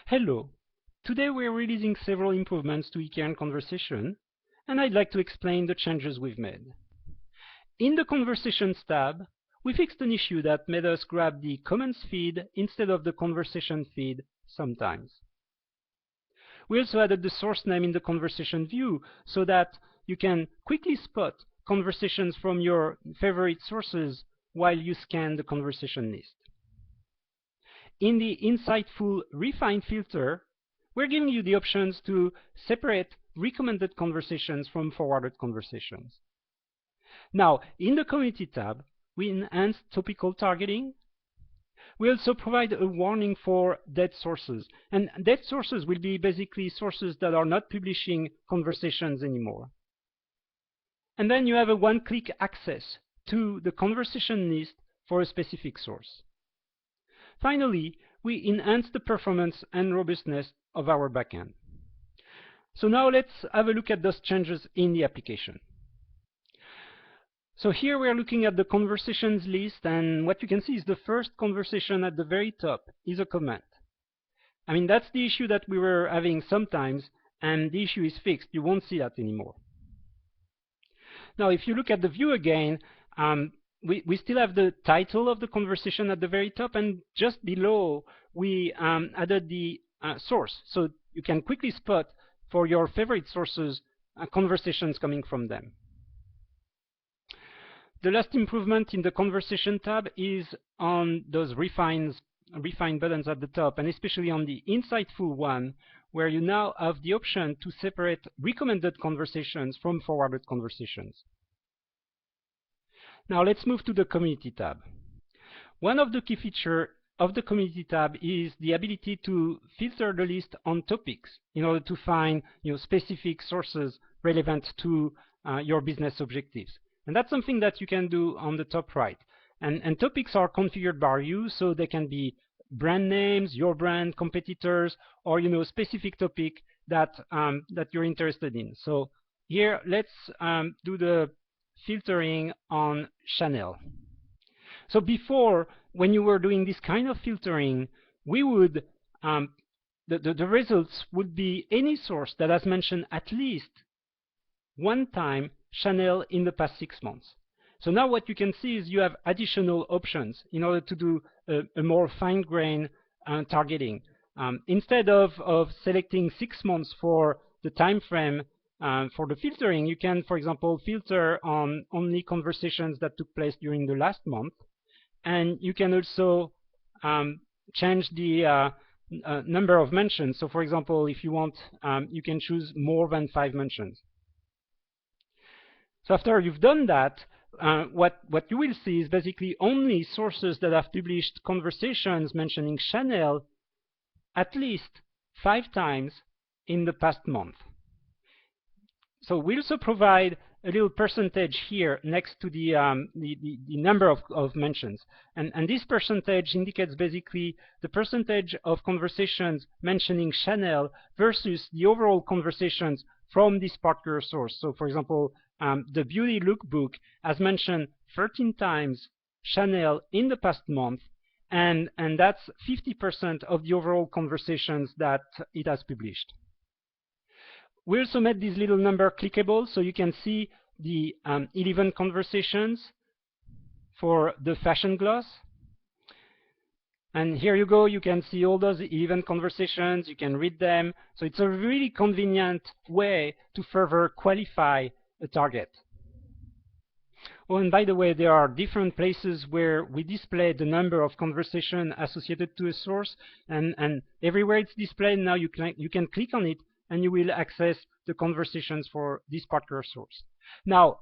Hello. Today we're releasing several improvements to eCairn Conversation, and I'd like to explain the changes we've made. In the Conversations tab, we fixed an issue that made us grab the comments feed instead of the conversation feed sometimes. We also added the source name in the conversation view so that you can quickly spot conversations from your favorite sources while you scan the conversation list. In the insightful Refine filter, we're giving you the options to separate recommended conversations from forwarded conversations. Now, in the Community tab, we enhanced topical targeting. We also provide a warning for dead sources. And dead sources will be basically sources that are not publishing conversations anymore. And then you have a one-click access to the conversation list for a specific source. Finally, we enhance the performance and robustness of our backend. So now let's have a look at those changes in the application. So here we are looking at the conversations list, and what you can see is the first conversation at the very top is a comment. I mean, that's the issue that we were having sometimes, and the issue is fixed. You won't see that anymore. Now, if you look at the view again, we still have the title of the conversation at the very top, and just below we added the source, so you can quickly spot for your favorite sources conversations coming from them. The last improvement in the conversation tab is on those refine buttons at the top, and especially on the insightful one, where you now have the option to separate recommended conversations from forwarded conversations. Now let's move to the Community tab. One of the key features of the Community tab is the ability to filter the list on topics in order to find specific sources relevant to your business objectives. And that's something that you can do on the top right. And topics are configured by you, so they can be brand names, your brand, competitors, or specific topic that you're interested in. So here, let's do the filtering on Chanel. So before, when you were doing this kind of filtering, we would the results would be any source that has mentioned at least one time Chanel in the past 6 months. So now what you can see is you have additional options in order to do a more fine-grained targeting. Instead of selecting 6 months for the time frame for the filtering, you can, for example, filter on only conversations that took place during the last month. And you can also change the number of mentions. So for example, if you want, you can choose more than 5 mentions. So after you've done that, what you will see is basically only sources that have published conversations mentioning Chanel at least 5 times in the past month. So we also provide a little percentage here next to the number of mentions. And this percentage indicates basically the percentage of conversations mentioning Chanel versus the overall conversations from this particular source. So for example, the beauty lookbook has mentioned 13 times Chanel in the past month, and that's 50% of the overall conversations that it has published. We also made this little number clickable, so you can see the 11 conversations for the fashion gloss. And here you go, you can see all those 11 conversations, you can read them. So it's a really convenient way to further qualify a target. Oh, and by the way, there are different places where we display the number of conversations associated to a source, and everywhere it's displayed now you can click on it and you will access the conversations for this particular source. Now,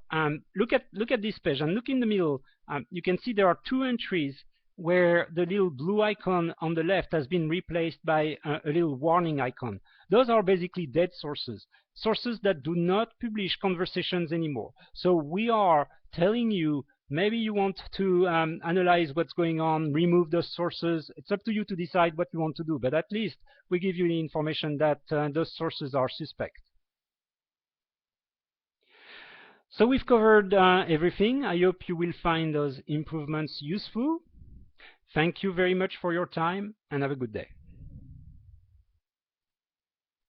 look at this page and look in the middle. You can see there are 2 entries where the little blue icon on the left has been replaced by a little warning icon. Those are basically dead sources, sources that do not publish conversations anymore. So we are telling you, maybe you want to analyze what's going on, remove those sources. It's up to you to decide what you want to do, but at least we give you the information that those sources are suspect. So we've covered everything. I hope you will find those improvements useful. Thank you very much for your time, and have a good day.